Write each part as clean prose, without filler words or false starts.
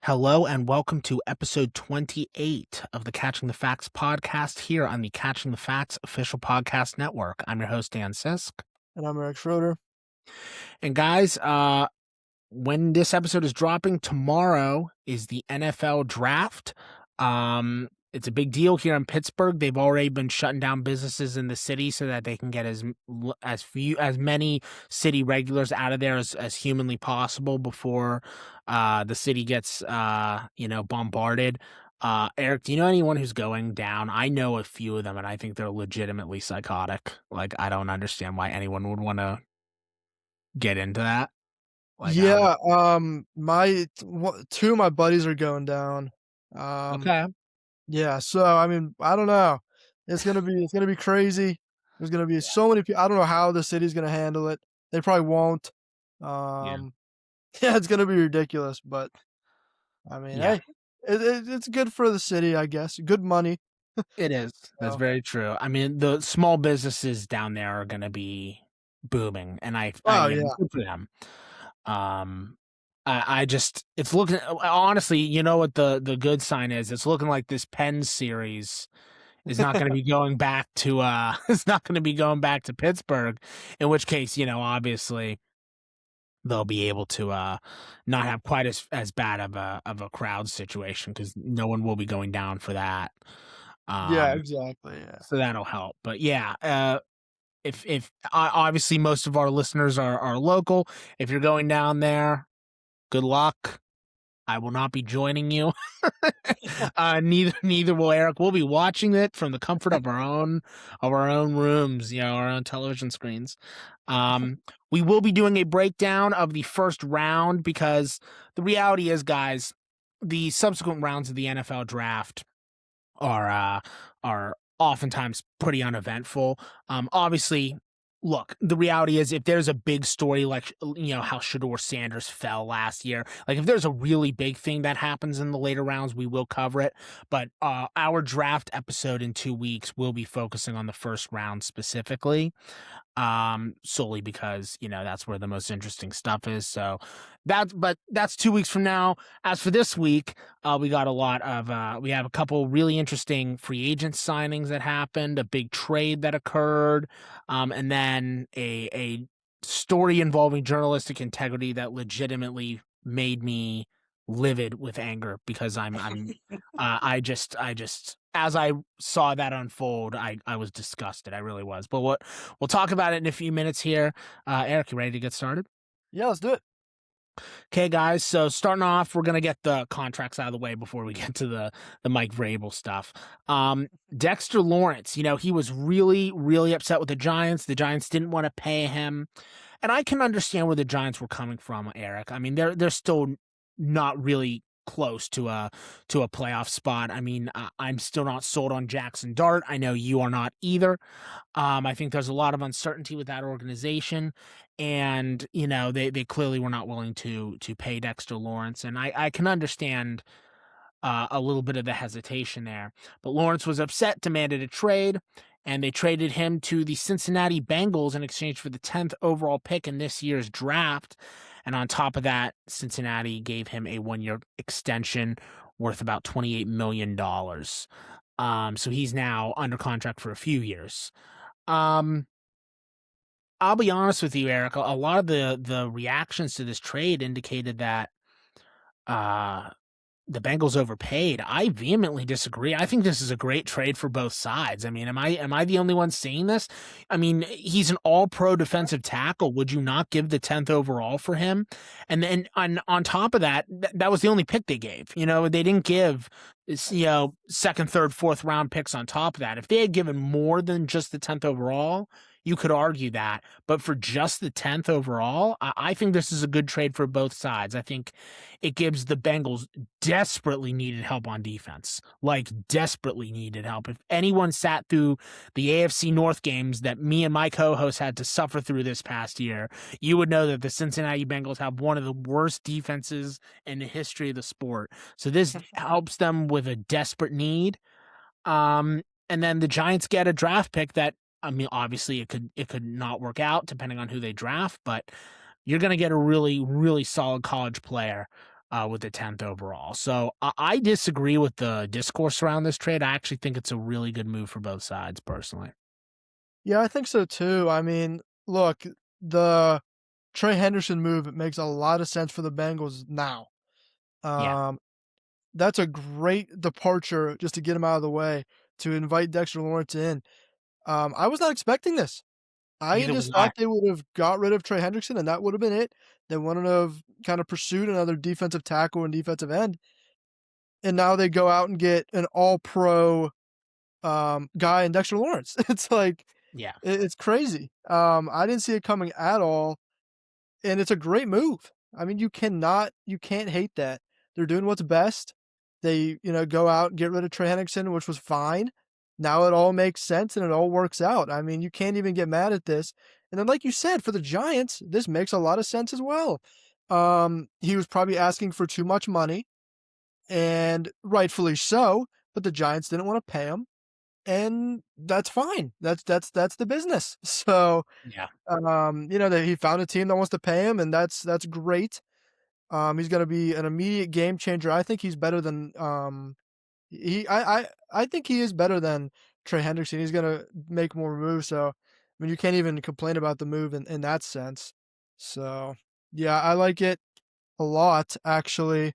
Hello and welcome to episode 28 of the Catching the Facts podcast here on the Catching the Facts official podcast network. I'm your host, Dan Sisk. And I'm Eric Schroeder. And guys, when this episode is dropping, tomorrow is the NFL draft. It's a big deal here in Pittsburgh. They've already been shutting down businesses in the city so that they can get as many city regulars out of there as humanly possible before the city gets bombarded. Eric, do you know anyone who's going down? I know a few of them, and I think they're legitimately psychotic. Like, I don't understand why anyone would want to get into that. Like, I don't know. Yeah, two of my buddies are going down. Okay. Yeah, so I mean, I don't know. It's gonna be crazy. There's gonna be so many people. I don't know how the city's gonna handle it. They probably won't. Yeah. Yeah, it's gonna be ridiculous. But I mean, Yeah. hey, it's good for the city, I guess. Good money. It is. That's So, very true. I mean, the small businesses down there are going to be booming, and oh yeah, good for them. Um, I just, it's looking, honestly, you know what the good sign is? It's looking like this Penn series is not going to be going back to, it's not going to be going back to Pittsburgh, in which case, obviously they'll be able to, not have quite as bad of a crowd situation because no one will be going down for that. yeah, Um, exactly. Yeah. so that'll help. But yeah, if obviously most of our listeners are local, if you're going down there, good luck. I will not be joining you. Neither will Eric. We'll be watching it from the comfort of our own rooms, our own television screens. We will be doing a breakdown of the first round because the reality is, guys, the subsequent rounds of the NFL draft are oftentimes pretty uneventful. Obviously, look, the reality is if there's a big story like how Shador Sanders fell last year, like if there's a really big thing that happens in the later rounds, we will cover it. But our draft episode in 2 weeks will be focusing on the first round specifically, solely because that's where the most interesting stuff is. So that's 2 weeks from now. As for this week, we got we have a couple really interesting free agent signings that happened, a big trade that occurred, and then a story involving journalistic integrity that legitimately made me livid with anger because I just as I saw that unfold, I was disgusted. I really was. But we'll talk about it in a few minutes here. Eric, you ready to get started? Yeah, let's do it. Okay, guys. So starting off, we're gonna get the contracts out of the way before we get to the Mike Vrabel stuff. Dexter Lawrence, he was really, really upset with the Giants. The Giants didn't want to pay him, and I can understand where the Giants were coming from, Eric. I mean, they're still not really close to a playoff spot. I mean, I'm still not sold on Jackson Dart. I know you are not either. I think there's a lot of uncertainty with that organization, and they clearly were not willing to pay Dexter Lawrence, and I can understand a little bit of the hesitation there. But Lawrence was upset, demanded a trade, and they traded him to the Cincinnati Bengals in exchange for the 10th overall pick in this year's draft. And on top of that, Cincinnati gave him a 1-year extension worth about $28 million. So he's now under contract for a few years. I'll be honest with you, Eric. A lot of the reactions to this trade indicated that the Bengals overpaid. I vehemently disagree. I think this is a great trade for both sides. I mean, am I the only one seeing this? I mean, he's an all-pro defensive tackle. Would you not give the 10th overall for him? And then on top of that, that was the only pick they gave. They didn't give second, third, fourth round picks on top of that. If they had given more than just the 10th overall, you could argue that. But for just the 10th overall, I think this is a good trade for both sides. I think it gives the Bengals desperately needed help on defense, like desperately needed help. If anyone sat through the AFC North games that me and my co-host had to suffer through this past year, you would know that the Cincinnati Bengals have one of the worst defenses in the history of the sport. So this helps them with a desperate need. And then the Giants get a draft pick that, I mean, obviously it could not work out depending on who they draft, but you're going to get a really, really solid college player with the 10th overall. So I disagree with the discourse around this trade. I actually think it's a really good move for both sides, personally. Yeah, I think so too. I mean, look, the Trey Henderson move makes a lot of sense for the Bengals now. Yeah, Um, that's a great departure just to get him out of the way to invite Dexter Lawrence in. I was not expecting this. I neither was just I. thought they would have got rid of Trey Hendrickson and that would have been it. They wouldn't have kind of pursued another defensive tackle and defensive end. And now they go out and get an all pro guy in Dexter Lawrence. It's like Yeah, it's crazy. I didn't see it coming at all, and it's a great move. I mean, you can't hate that. They're doing what's best. They, go out and get rid of Trey Hendrickson, which was fine. Now it all makes sense and it all works out. I mean, you can't even get mad at this. And then, like you said, for the Giants, this makes a lot of sense as well. He was probably asking for too much money, and rightfully so, but the Giants didn't want to pay him, and that's fine. That's the business. So, yeah, that he found a team that wants to pay him, and that's great. He's gonna be an immediate game changer. I think he's better than he I think he is better than Trey Hendrickson. He's gonna make more moves. So I mean you can't even complain about the move in that sense. So yeah, I like it a lot actually.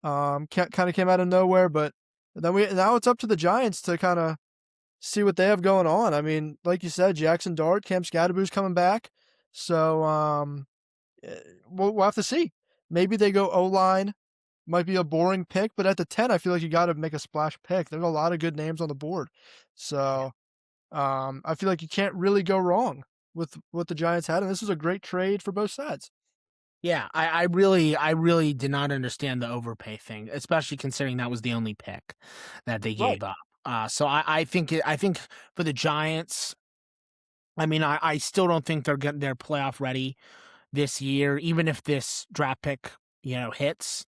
Kind of came out of nowhere, but then we now it's up to the Giants to kind of see what they have going on. I mean, like you said, Jackson Dart, Cam Scadaboo's coming back. So we'll have to see. Maybe they go O line. Might be a boring pick, but at the 10, I feel like you got to make a splash pick. There's a lot of good names on the board. yeah. So I feel like you can't really go wrong with what the Giants had. And this was a great trade for both sides. Yeah, I really did not understand the overpay thing, especially considering that was the only pick that they Right. gave up. So I think for the Giants, I mean, I still don't think they're getting their playoff ready this year, even if this draft pick, hits.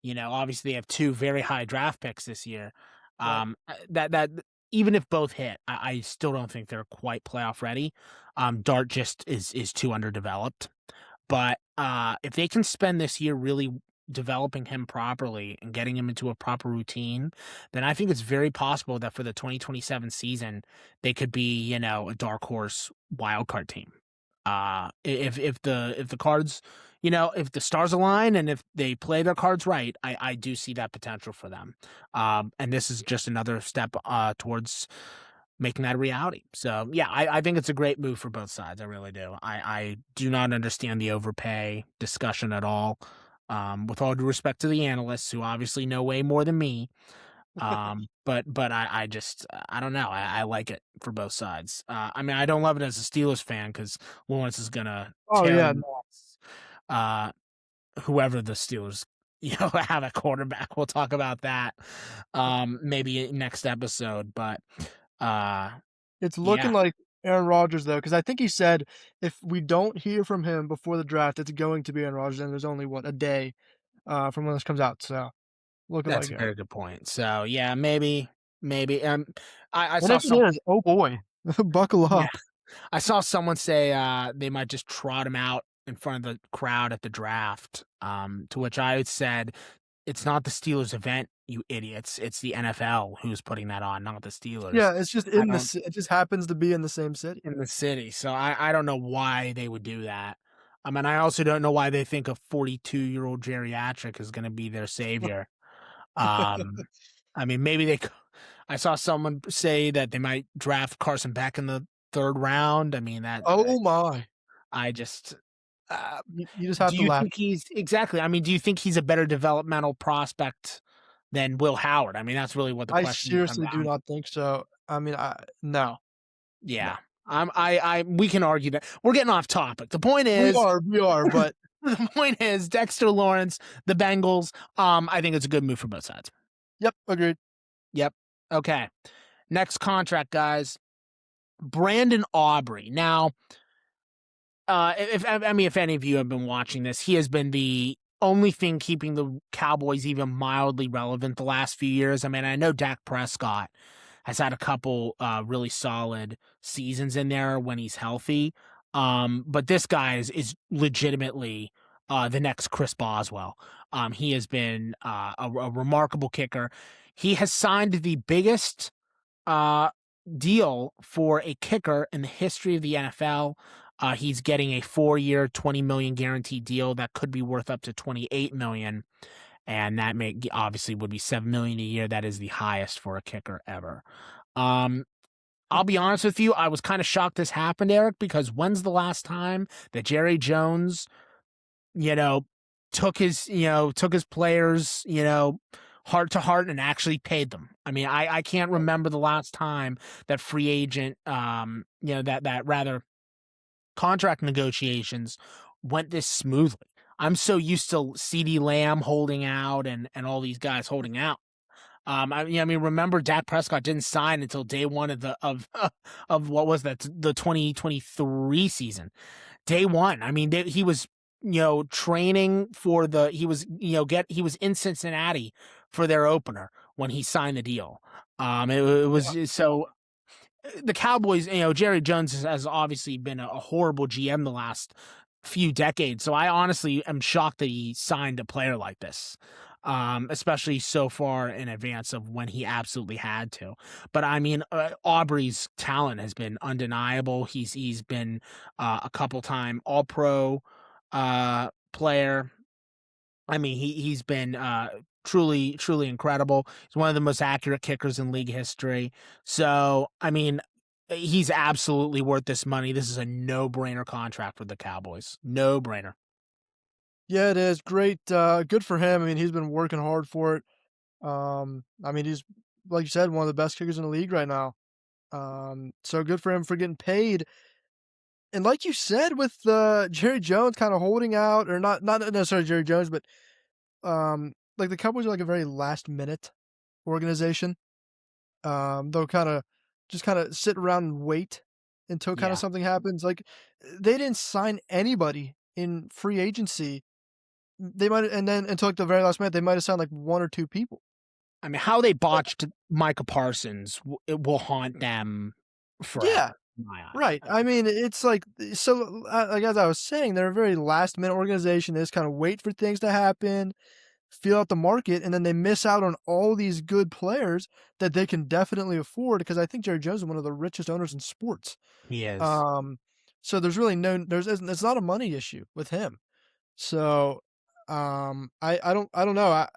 Obviously they have two very high draft picks this year. Right. That even if both hit, I still don't think they're quite playoff ready. Dart just is too underdeveloped. But if they can spend this year really developing him properly and getting him into a proper routine, then I think it's very possible that for the 2027 season, they could be, a dark horse wild card team. If the cards, if the stars align and if they play their cards right, I do see that potential for them. And this is just another step towards making that a reality. So yeah, I think it's a great move for both sides. I really do. I do not understand the overpay discussion at all. With all due respect to the analysts who obviously know way more than me. But I just I don't know. I like it for both sides. I mean I don't love it as a Steelers fan because Lawrence is gonna Oh tear yeah. them. Uh, whoever the Steelers have a quarterback. We'll talk about that maybe next episode. But uh It's yeah. looking like Aaron Rodgers though, because I think he said if we don't hear from him before the draft, it's going to be Aaron Rodgers, and there's only what a day from when this comes out. So looking That's like a Aaron. very good point. So yeah, maybe. I And saw if it some. is, oh boy, buckle Yeah, up. I saw someone say they might just trot him out in front of the crowd at the draft. To which I said, it's not the Steelers event, you idiots. It's the NFL who's putting that on, not the Steelers. Yeah, it's just I in the don't it just happens to be in the same city. in the city. So I don't know why they would do that. I mean, I also don't know why they think a 42-year-old geriatric is going to be their savior. Um, I mean, maybe I saw someone say that they might draft Carson Beck in the third round. I mean, Oh my. I just. Uh, You just have do to you laugh. think he's exactly? I mean, do you think he's a better developmental prospect than Will Howard? I mean, that's really what the I question will come seriously do down. not think so. I mean, no, no. Yeah, we can argue that we're getting off topic. We are, but The point is, Dexter Lawrence, the Bengals. I think it's a good move for both sides. yep, agreed. Yep. Okay. Next contract, guys. Brandon Aubrey. Now, if any of you have been watching this, he has been the only thing keeping the Cowboys even mildly relevant the last few years. I mean, I know Dak Prescott has had a couple really solid seasons in there when he's healthy. But this guy is legitimately the next Chris Boswell. He has been a remarkable kicker. He has signed the biggest uh, deal for a kicker in the history of the NFL. He's getting a 4-year, $20 million guaranteed deal that could be worth up to $28 million, and that may obviously would be $7 million a year. That is the highest for a kicker ever. Um, I'll be honest with you, I was kind of shocked this happened, Eric, because when's the last time that Jerry Jones, you know, took his players, heart to heart and actually paid them? I mean, I can't remember the last time that free agent, that rather contract negotiations went this smoothly. I'm so used to CD Lamb holding out and all these guys holding out. Remember Dak Prescott didn't sign until day one of of what was that, the 2023 season. Day one. I mean, he was training for he was in Cincinnati for their opener when he signed the deal. It was so the Cowboys, Jerry Jones has obviously been a horrible GM the last few decades. So I honestly am shocked that he signed a player like this, especially so far in advance of when he absolutely had to. But I mean, Aubrey's talent has been undeniable. He's been a couple time All Pro player. I mean, he's been truly incredible. He's one of the most accurate kickers in league history. So, I mean, he's absolutely worth this money. This is a no-brainer contract for the Cowboys. No-brainer. Yeah, it is great. Good for him. I mean, he's been working hard for it. I mean, he's like you said, one of the best kickers in the league right now. So good for him for getting paid. And like you said, with Jerry Jones kind of holding out, or not necessarily Jerry Jones, but like the Cowboys are like a very last minute organization. They'll kind of sit around and wait until kind of Yeah. something happens. Like they didn't sign anybody in free agency. They might, and then until like the very last minute, they might have signed like one or two people. I mean, how they botched Micah Parsons, it will haunt them Yeah, forever, in my eyes. right. I mean, it's like so. Like as I was saying, they're a very last minute organization. They just kind of wait for things to happen, feel out the market, and then they miss out on all these good players that they can definitely afford. Because I think Jerry Jones is one of the richest owners in sports. He is. Um, so there's really it's not a money issue with him. So, I don't know.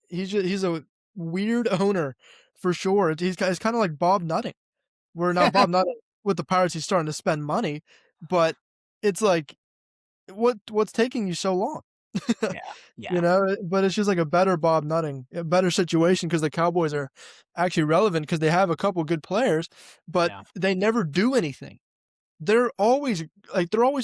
He's a weird owner for sure. He's kind of like Bob Nutting, where now Bob Nutting with the Pirates, he's starting to spend money, but it's like, what's taking you so long? Yeah. Yeah. But it's just like a better Bob Nutting, a better situation because the Cowboys are actually relevant because they have a couple good players, but Yeah. they never do anything. They're always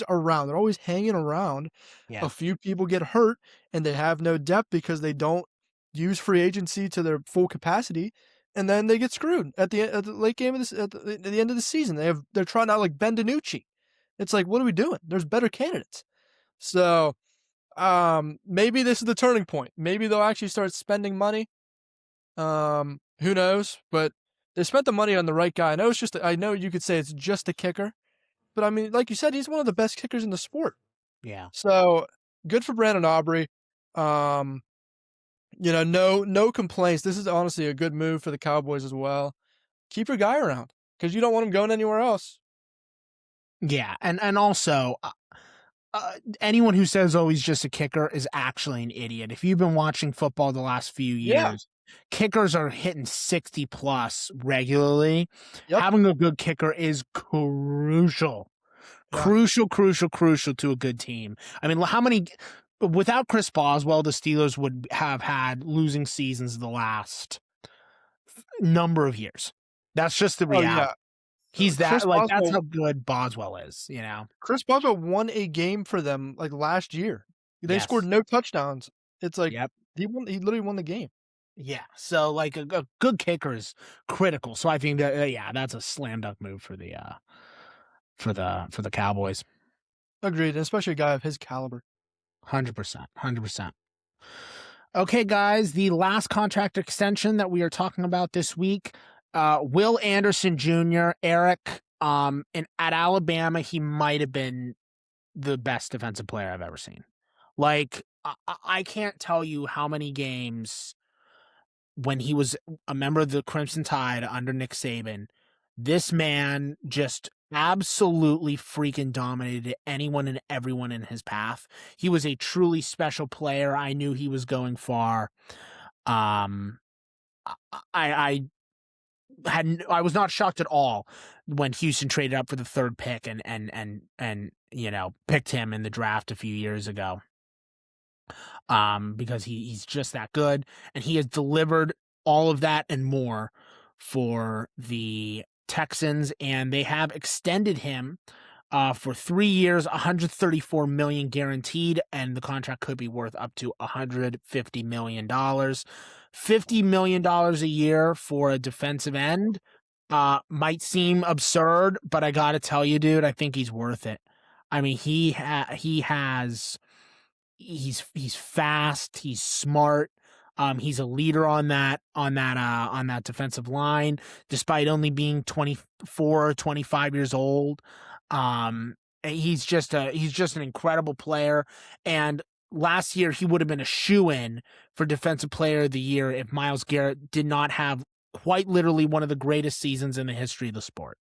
around. They're always hanging around. A Yeah. few people get hurt and they have no depth because they don't use free agency to their full capacity, and then they get screwed at the late game of this at the end of the season. They're trying out like Ben DiNucci. It's like, what are we doing? There's better candidates. So maybe this is the turning point. Maybe they'll actually start spending money. Who knows? But they spent the money on the right guy. I know you could say it's just a kicker, but I mean, like you said, he's one of the best kickers in the sport. Yeah. So good for Brandon Aubrey. Um, no complaints. This is honestly a good move for the Cowboys as well. Keep your guy around because you don't want him going anywhere else. Yeah. And also, anyone who says, "Oh, he's just a kicker," is actually an idiot. If you've been watching football the last few Yeah. years, kickers are hitting 60 plus regularly. Yep. Having a good kicker is crucial. Yeah. Crucial to a good team. I mean, without Chris Boswell, the Steelers would have had losing seasons the last number of years. That's just the Oh reality. yeah. He's Chris that's Boswell. how good Boswell is. Chris Boswell won a game for them like last year. They scored Yes. no touchdowns. It's like Yep. he won. He literally won the game. Yeah. So like a good kicker is critical. So I think that yeah, that's a slam dunk move for the Cowboys. Agreed, and especially a guy of his caliber. 100%. 100%. Okay, guys, the last contract extension that we are talking about this week, Will Anderson Jr., Eric, at Alabama, he might have been the best defensive player I've ever seen. Like, I can't tell you how many games when he was a member of the Crimson Tide under Nick Saban, this man just absolutely freaking dominated anyone and everyone in his path. He was a truly special player. I knew he was going far. Um, I I was not shocked at all when Houston traded up for the third pick and picked him in the draft a few years ago. Because he's just that good, and he has delivered all of that and more for the Texans, and they have extended him for 3 years, 134 million guaranteed, and the contract could be worth up to $150 million. $50 million a year for a defensive end might seem absurd, but I gotta tell you, dude, I think he's worth it. I mean, he has he's fast, he's smart. He's a leader on that defensive line, despite only being 24, 25 years old. He's just an incredible player. And last year he would have been a shoo-in for defensive player of the year if Myles Garrett did not have quite literally one of the greatest seasons in the history of the sport.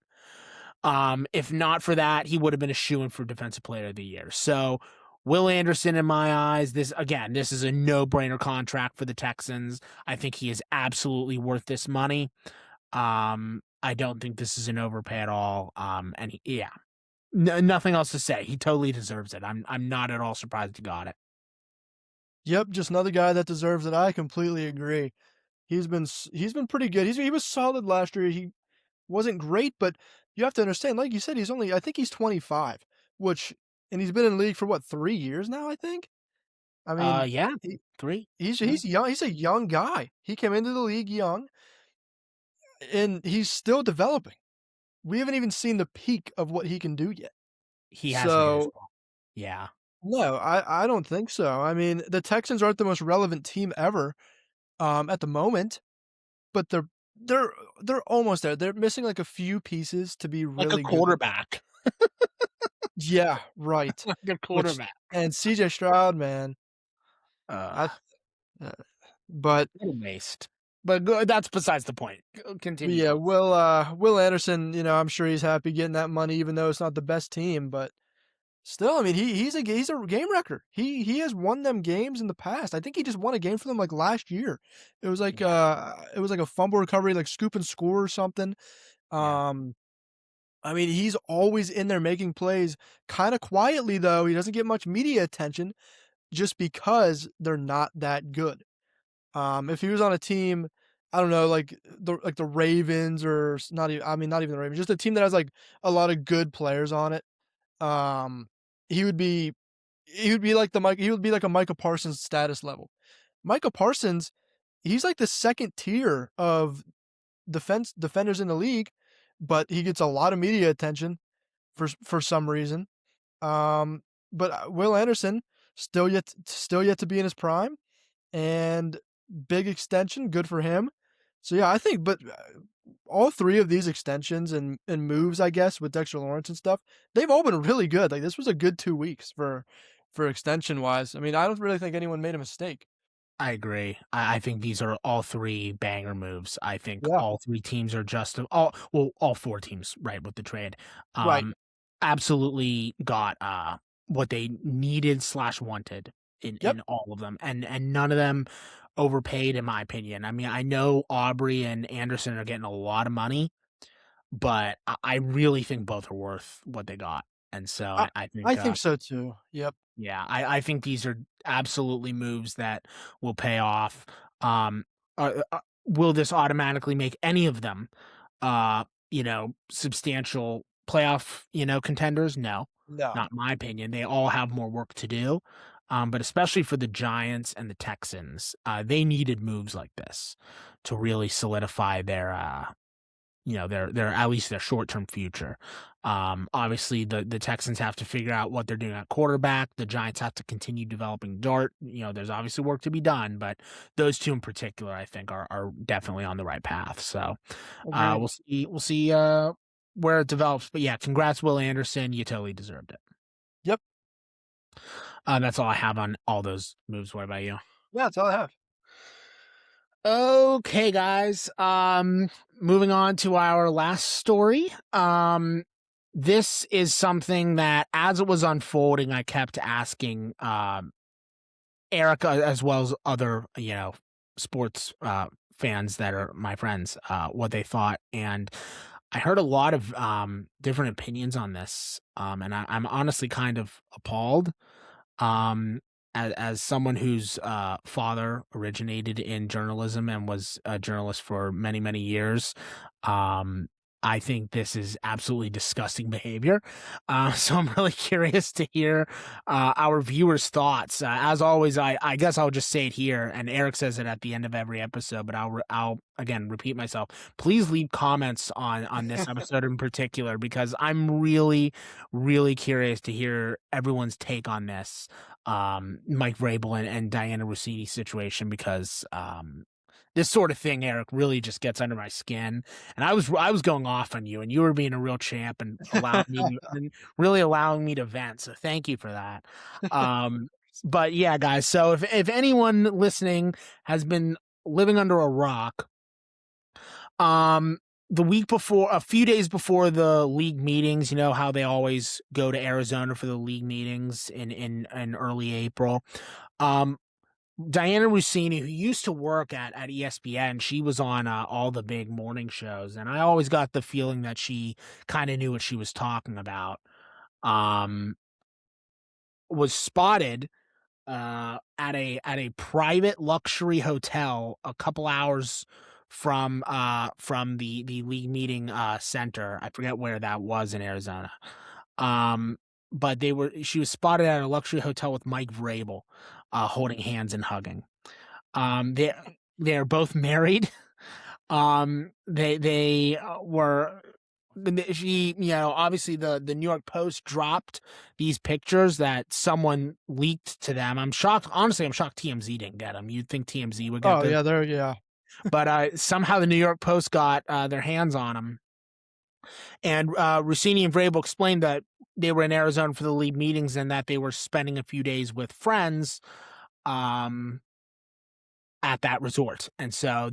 If not for that, he would have been a shoo-in for defensive player of the year. So Will Anderson, in my eyes, this is a no-brainer contract for the Texans. I think he is absolutely worth this money. I don't think this is an overpay at all. Nothing else to say. He totally deserves it. I'm not at all surprised he got it. Yep, just another guy that deserves it. I completely agree. He's been pretty good. He was solid last year. He wasn't great, but you have to understand, like you said, I think he's 25, which and he's been in the league for what, 3 years now, I think? I mean, Yeah, he 3. Yeah. he's young. He's a young guy. He came into the league young, and he's still developing. We haven't even seen the peak of what he can do yet. He hasn't hit his So, goal. Yeah. no, I don't think so. I mean, the Texans aren't the most relevant team ever, at the moment, but they're they're almost there. They're missing, like, a few pieces to be Like a really good. quarterback. Yeah, right. Like a Which quarterback. and CJ Stroud, man, I Uh, uh, but what a waste. But that's besides the point. Continue yeah, on. Will Anderson, I'm sure he's happy getting that money even though it's not the best team, but still, I mean, he's a game wrecker. He has won them games in the past. I think he just won a game for them, like, last year. Yeah. It was like a fumble recovery, like, scoop and score or something. Yeah. Um, I mean, he's always in there making plays kinda quietly, though. He doesn't get much media attention just because they're not that good. If he was on a team, I don't know, like the Ravens or not even the Ravens, just a team that has, like, a lot of good players on it, um, he would be he would be like a Micah Parsons status level. Micah Parsons, he's like the 2nd tier of defenders in the league, but he gets a lot of media attention for some reason. Um, but, Will Anderson, still yet to be in his prime, and big extension, good for him. So, yeah, I think all 3 of these extensions and moves, I guess, with Dexter Lawrence and stuff, they've all been really good. Like, this was a good 2 weeks for extension-wise. I mean, I don't really think anyone made a mistake. I agree. I think these are all 3 banger moves. I think Yeah, all 3 teams are just all 4 teams, right, with the trade. right. Um, absolutely got what they needed/wanted Yep. in all of them, and none of them overpaid, in my opinion. I mean, I know Aubrey and Anderson are getting a lot of money, but I really think both are worth what they got, and so I I I think think so too. Yep. yeah, I think these are absolutely moves that will pay off. Um, will this automatically make any of them, substantial playoff, contenders? No, No. not in my opinion. They all have more work to do. But especially for the Giants and the Texans, they needed moves like this to really solidify their at least their short term future. Obviously the Texans have to figure out what they're doing at quarterback. The Giants have to continue developing Dart. There's obviously work to be done, but those 2 in particular, I think, are definitely on the right path. So Agreed. we'll see where it develops. But yeah, congrats, Will Anderson. You totally deserved it. Yep. That's all I have on all those moves. What about you? Yeah, that's all I have. Okay, guys. Moving on to our last story. This is something that, as it was unfolding, I kept asking Eric, as well as other, sports fans that are my friends, what they thought, and I heard a lot of different opinions on this, and I'm honestly kind of appalled. Um, as someone whose father originated in journalism and was a journalist for many, many years, um, I think this is absolutely disgusting behavior. So I'm really curious to hear our viewers' thoughts. As always, I guess I'll just say it here, and Eric says it at the end of every episode, but I'll again repeat myself. Please leave comments on this episode in particular, because I'm really, really curious to hear everyone's take on this Mike Vrabel and Diana Rossini situation, because this sort of thing, Eric, really just gets under my skin. And I was going off on you, and you were being a real champ and allowing me and really allowing me to vent. So thank you for that. But yeah, guys. So if anyone listening has been living under a rock, um, the week before, a few days before the league meetings, you know how they always go to Arizona for the league meetings in early April. Um, Diana Rossini, who used to work at ESPN, she was on all the big morning shows, and I always got the feeling that she kind of knew what she was talking about. Um, was spotted at a private luxury hotel a couple hours from the league meeting center. I forget where that was in Arizona. But she was spotted at a luxury hotel with Mike Vrabel, holding hands and hugging. They're both married. They were she, obviously the New York Post dropped these pictures that someone leaked to them. I'm shocked. Honestly, I'm shocked TMZ didn't get them. You'd think TMZ would get Oh those, yeah, yeah. but somehow the New York Post got their hands on them. And Rossini and Vrabel explained that they were in Arizona for the league meetings and that they were spending a few days with friends. Um, at that resort. And so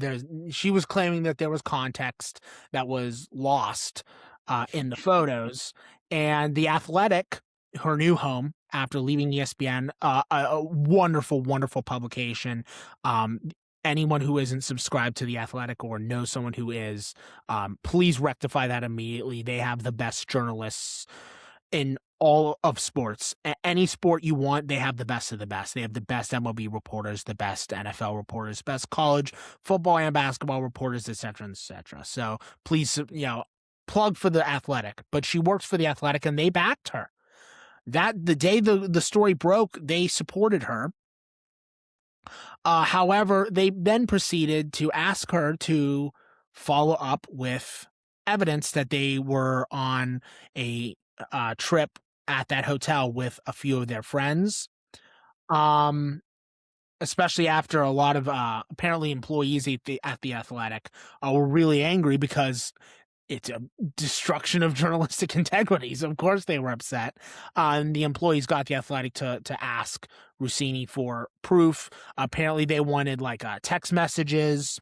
she was claiming that there was context that was lost in the photos. And The Athletic, her new home after leaving ESPN, a wonderful, wonderful publication. Anyone who isn't subscribed to The Athletic or knows someone who is, please rectify that immediately. They have the best journalists in all of sports. Any sport you want, they have the best of the best. They have the best MLB reporters, the best NFL reporters, best college football and basketball reporters, etc., etc. So please, plug for The Athletic. But she works for The Athletic, and they backed her. That the day the story broke, they supported her. However, they then proceeded to ask her to follow up with evidence that they were on a trip at that hotel with a few of their friends. Um, Especially after a lot of apparently employees at the Athletic were really angry because it's a destruction of journalistic integrity. So of course they were upset. And the employees got the Athletic to ask Rossini for proof. Apparently they wanted like text messages.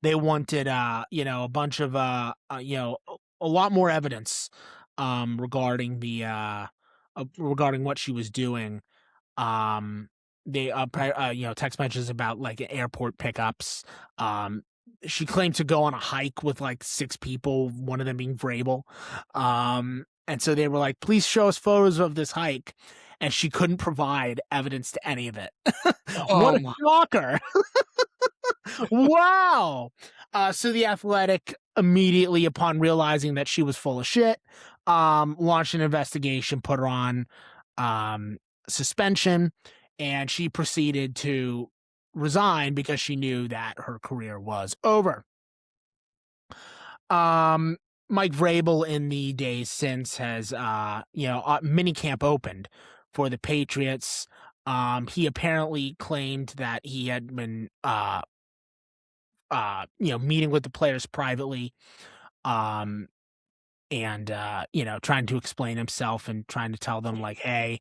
They wanted a bunch of a lot more evidence regarding regarding what she was doing. Um, they text messages about like airport pickups. She claimed to go on a hike with like 6 people, one of them being Vrabel. And so they were like, please show us photos of this hike. And she couldn't provide evidence to any of it. What Oh a my. shocker. Wow. So The Athletic, immediately upon realizing that she was full of shit, launched an investigation, put her on suspension, and she proceeded to resign because she knew that her career was over. Mike Vrabel, in the days since, has minicamp opened for the Patriots. He apparently claimed that he had been meeting with the players privately, um, and trying to explain himself and trying to tell them like, hey,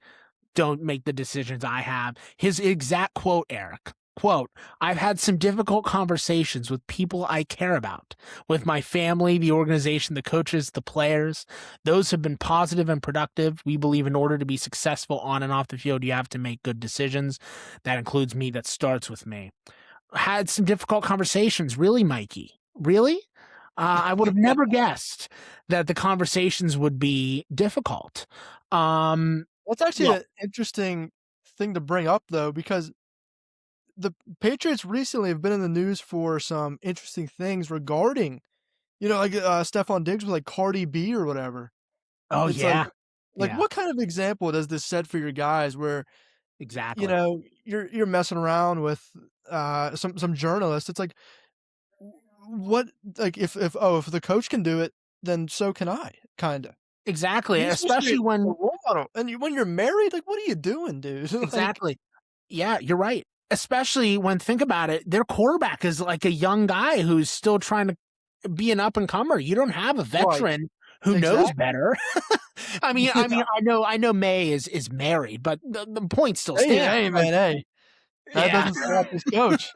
don't make the decisions I have. His exact quote, Eric. Quote, I've had some difficult conversations with people I care about, with my family, the organization, the coaches, the players. Those have been positive and productive. We believe in order to be successful on and off the field, you have to make good decisions. That includes me. That starts with me. Had some difficult conversations. Really, Mikey? Really? I would have never guessed that the conversations would be difficult. That's actually Look, an interesting thing to bring up, though, because the Patriots recently have been in the news for some interesting things regarding, like Stephon Diggs with like Cardi B or whatever. oh It's like, yeah, yeah, what kind of example does this set for your guys where exactly. you're messing around with some journalists? It's like, what, like, if the coach can do it, then so can I, kind of. Exactly, He's supposed to be especially a when role model, and when you're married, like, what are you doing, dude? Like, exactly. Yeah, you're right. Especially when think about it, their quarterback is like a young guy who's still trying to be an up and comer. You don't have a right, veteran who knows exactly. better. Yeah. I know May is married, but the point still Hey, stands. hey, Like, man, hey, that yeah, doesn't stop this coach.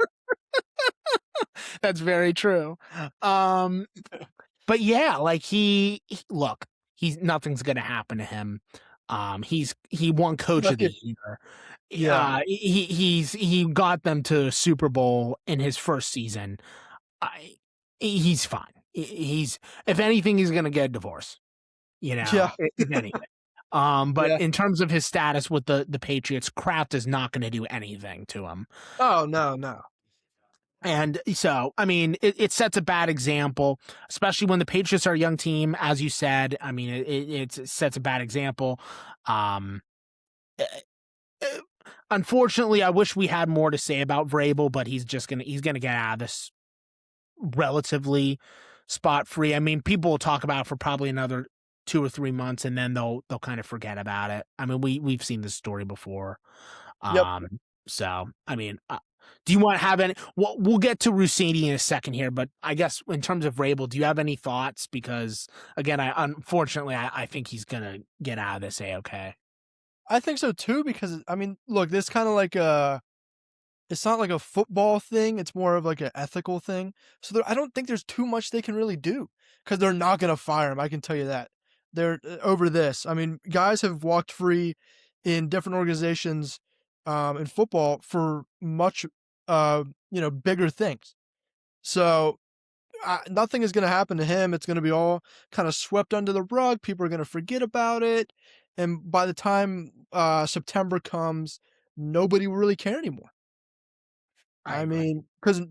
that's very true. Um, but yeah, like look, he's nothing's gonna happen to him. He won Coach of the Right. Year. Yeah, He got them to Super Bowl in his first season. I he's fine. He's if anything, he's gonna get a divorce. yeah, If anything. But yeah. in terms of his status with the Patriots, Kraft is not going to do anything to him. Oh, no, no. And so, I mean, it sets a bad example, especially when the Patriots are a young team, as you said. I mean, it sets a bad example. Um, eh, eh, Unfortunately, I wish we had more to say about Vrabel, but he's gonna get out of this relatively spot free. I mean, people will talk about it for probably another 2 or 3 months, and then they'll kind of forget about it. I mean, we've seen this story before. Yep. Um, so I mean, do you want to have any? We'll get to Rossini in a second here, but I guess in terms of Rabel, do you have any thoughts? Because again, unfortunately I think he's gonna get out of this a-okay. I think so too because, I mean, look, this kinda like it's not like a football thing, it's more of like an ethical thing. So I don't think there's too much they can really do because 'cause they're not gonna fire him, I can tell you that. They're over this. I mean, guys have walked free in different organizations, in football for much, bigger things. So, nothing is gonna happen to him, it's gonna be all kinda swept under the rug, people are gonna forget about it, and by the time, September comes, nobody will really care anymore. I I agree. mean, 'cause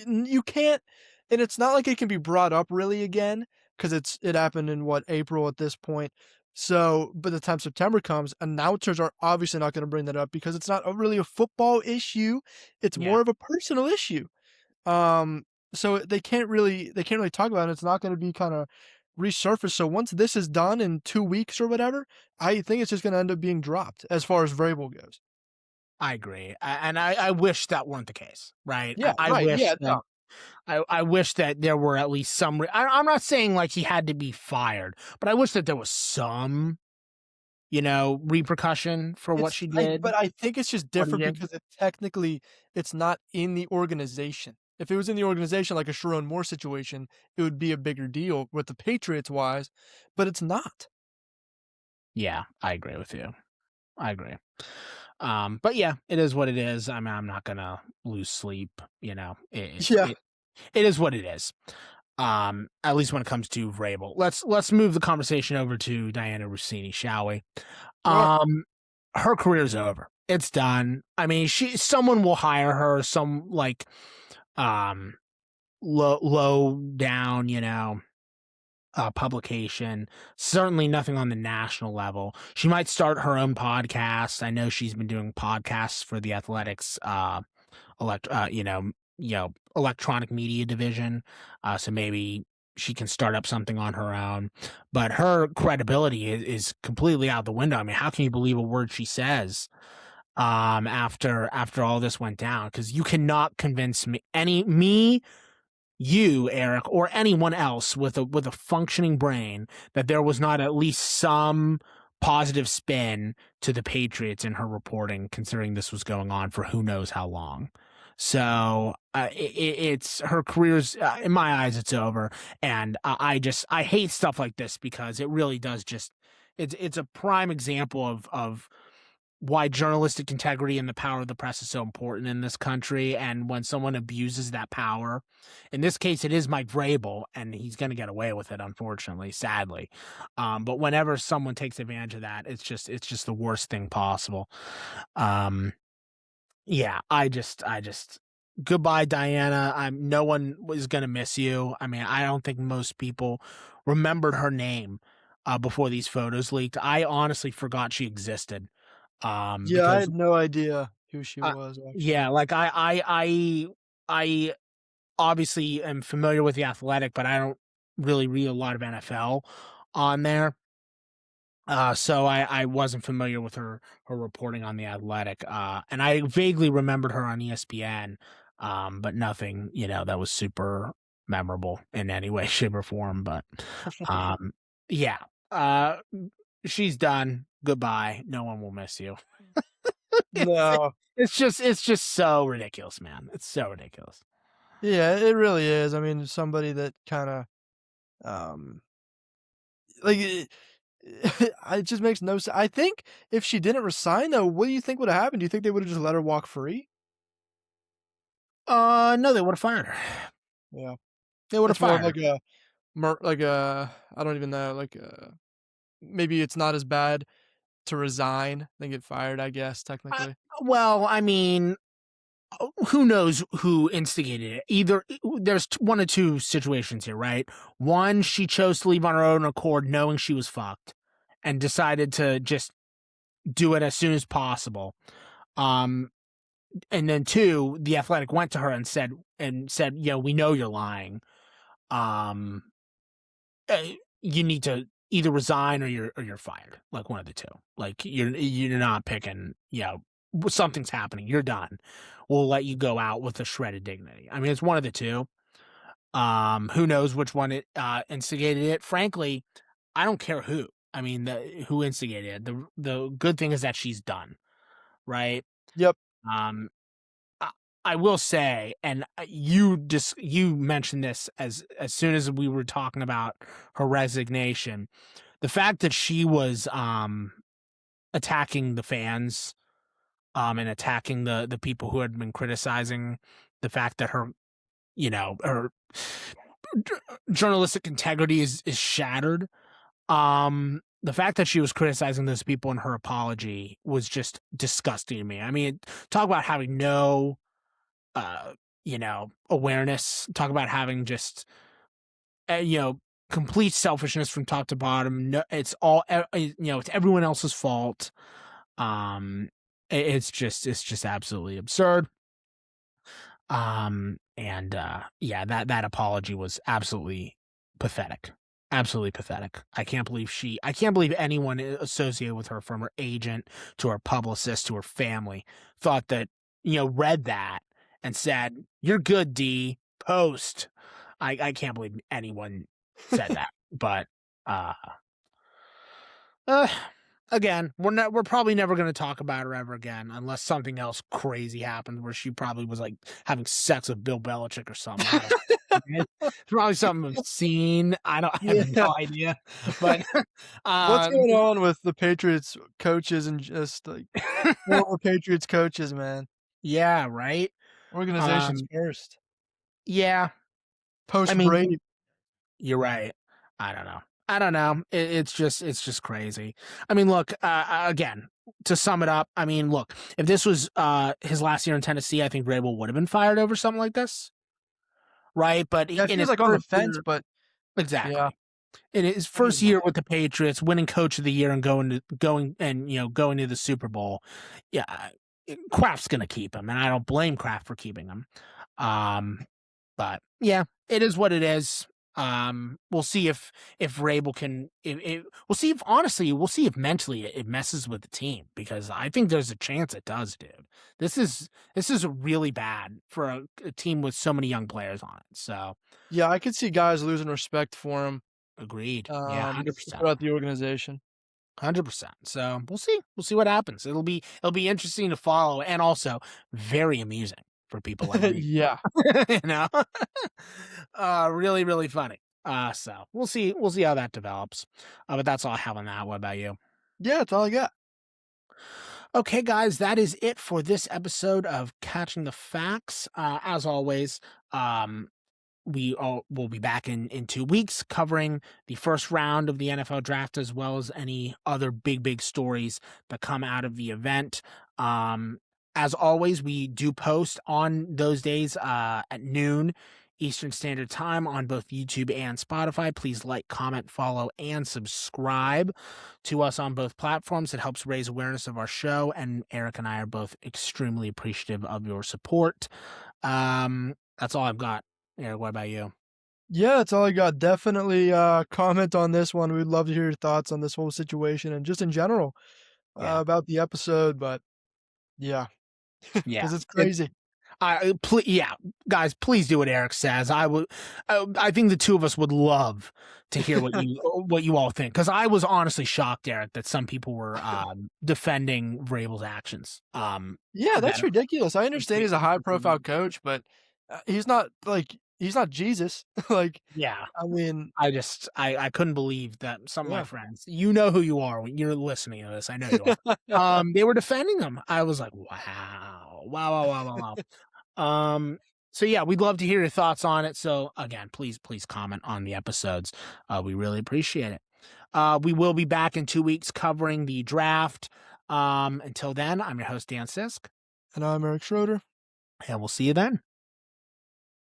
you can't, and it's not like it can be brought up really again, 'cause it happened in what, April at this point. So, by the time September comes, announcers are obviously not gonna bring that up because it's not really a football issue, it's Yeah, more of a personal issue. Um, so they can't really talk about it, it's not gonna be kinda resurfaced, so once this is done in 2 weeks or whatever, I think it's just gonna end up being dropped as far as Vrabel goes. I agree, and I wish that weren't the case, right? Yeah, I right, wish yeah, that no. I wish that there were at least some. I'm not saying like he had to be fired, but I wish that there was some, repercussion for what It's she I did. but I think it's just What he different did. because it's not in the organization. If it was in the organization like a Sharon Moore situation, it would be a bigger deal with the Patriots wise, but it's not. Yeah, I agree with you. I agree. But yeah, it is what it is. I mean, I'm not gonna lose sleep. Yeah, It is what it is. At least when it comes to Vrabel. Let's move the conversation over to Diana Rossini, shall we? sure. Um, her career's over. It's done. I mean, someone will hire her, some like um low down, publication. Certainly nothing on the national level. She might start her own podcast. I know she's been doing podcasts for the Athletics elect electronic media division. So maybe she can start up something on her own. But her credibility is completely out the window. I mean, how can you believe a word she says after all this went down? Because you cannot convince me, you, Eric, or anyone else with a functioning brain that there was not at least some positive spin to the Patriots in her reporting, considering this was going on for who knows how long. So it's her career's in my eyes, it's over, and I hate stuff like this because it really does just it's a prime example of why journalistic integrity and the power of the press is so important in this country. And when someone abuses that power, in this case, it is Mike Vrabel, and he's going to get away with it, unfortunately, sadly. But whenever someone takes advantage of that, it's just the worst thing possible. Um, yeah, I just goodbye, Diana. No one was going to miss you. I mean, I don't think most people remembered her name before these photos leaked. I honestly forgot she existed. Yeah, I Because had no idea who she was actually. yeah, like I obviously am familiar with the Athletic, but I don't really read a lot of NFL on there. So I wasn't familiar with her reporting on the Athletic. And I vaguely remembered her on ESPN, but nothing, that was super memorable in any way, shape, or form. But um, yeah, uh, she's done. Goodbye. No one will miss you. it's No. it's just so ridiculous, man. It's so ridiculous. Yeah, it really is. I mean, somebody that kinda, um, like, it just makes no sense. I think if she didn't resign, though, what do you think would have happened? Do you think they would've just let her walk free? No, they would have fired her. Yeah. They would have It's more of fired her. like a like a I don't even know, like, maybe it's not as bad to resign than get fired, I guess, I, technically. well, I mean, who knows who instigated it? Either there's one of two situations here, right? One, she chose to leave on her own accord, knowing she was fucked, and decided to just do it as soon as possible. Um, and then two, the Athletic went to her and said, we know you're lying. Um, you need to either resign or you're fired. Like one of the two. Like you're not picking. Something's happening. You're done. We'll let you go out with a shred of dignity. I mean, it's one of the two. Who knows which one it instigated it? Frankly, I don't care who. I mean, who instigated it. The good thing is that she's done, right? Yep. Um, I I will say, and you mentioned this as soon as we were talking about her resignation, the fact that she was attacking the fans and attacking the people who had been criticizing the fact that her journalistic integrity is shattered. The fact that she was criticizing those people in her apology was just disgusting to me. I mean, talk about having no uh, awareness. Talk about having just, complete selfishness from top to bottom. No, it's all, it's everyone else's fault. Um, it's just absolutely absurd. And yeah, that apology was absolutely pathetic. Absolutely pathetic. I can't believe anyone associated with her, from her agent to her publicist to her family, thought that, read that and said, "You're good, D. Post." I can't believe anyone said that. But uh uh, again, we're probably never going to talk about her ever again, unless something else crazy happened where she probably was like having sex with Bill Belichick or something. I don't know. It's probably something obscene. I have Yeah. no idea. But What's um going on with the Patriots coaches and just, like, former Patriots coaches, man? yeah, right. Organizations Um first. yeah. I Post mean, Brady. you're right. I don't know. I don't know. It's just crazy. I mean, look, again, to sum it up, I mean, look, if this was his last year in Tennessee, I think Vrabel would have been fired over something like this, right? But Yeah, in he was, his like, on the first fence, year, but yeah, exactly. In his I get first why. year with the Patriots, winning Coach of the Year and going to the Super Bowl, yeah, Kraft's gonna keep him, and I don't blame Kraft for keeping him. Um, but yeah, it is what it is. We'll see if Vrabel can. We'll see if honestly, we'll see if mentally it messes with the team, because I think there's a chance it does, dude. This is really bad for a team with so many young players on it. So Yeah, I could see guys losing respect for him, agreed. Yeah, just 100%. throughout the organization. 100%. So we'll see what happens. It'll be interesting to follow, and also very amusing for people like me. Yeah. You know, really, really funny. So we'll see how that develops. But that's all I have on that. What about you? Yeah, that's all I got. Okay, guys, that is it for this episode of Catching the Facts. As always, um, we all will be back in 2 weeks covering the first round of the NFL draft, as well as any other big stories that come out of the event. Um, as always, we do post on those days at noon Eastern Standard Time on both YouTube and Spotify. Please like, comment, follow, and subscribe to us on both platforms. It helps raise awareness of our show, and Eric and I are both extremely appreciative of your support. That's all I've got. Eric, what about you? Yeah, that's all I got. Definitely comment on this one. We'd love to hear your thoughts on this whole situation and just in general Yeah. about the episode. But yeah, Yeah. because it's It crazy. yeah, guys, please do what Eric says. I think the two of us would love to hear what you all think, because I was honestly shocked, Eric, that some people were defending Vrabel's actions. Yeah, That that's ridiculous. I understand he's a high are profile coach, but he's not Jesus. Like, yeah. I mean, I couldn't believe that some of my yeah. friends, you know who you are when you're listening to this. I know you are. They were defending him. I was like, wow. So yeah, we'd love to hear your thoughts on it. So again, please comment on the episodes. We really appreciate it. We will be back in 2 weeks covering the draft. Until then, I'm your host, Dan Sisk, And I'm Eric Schroeder. and we'll see you then.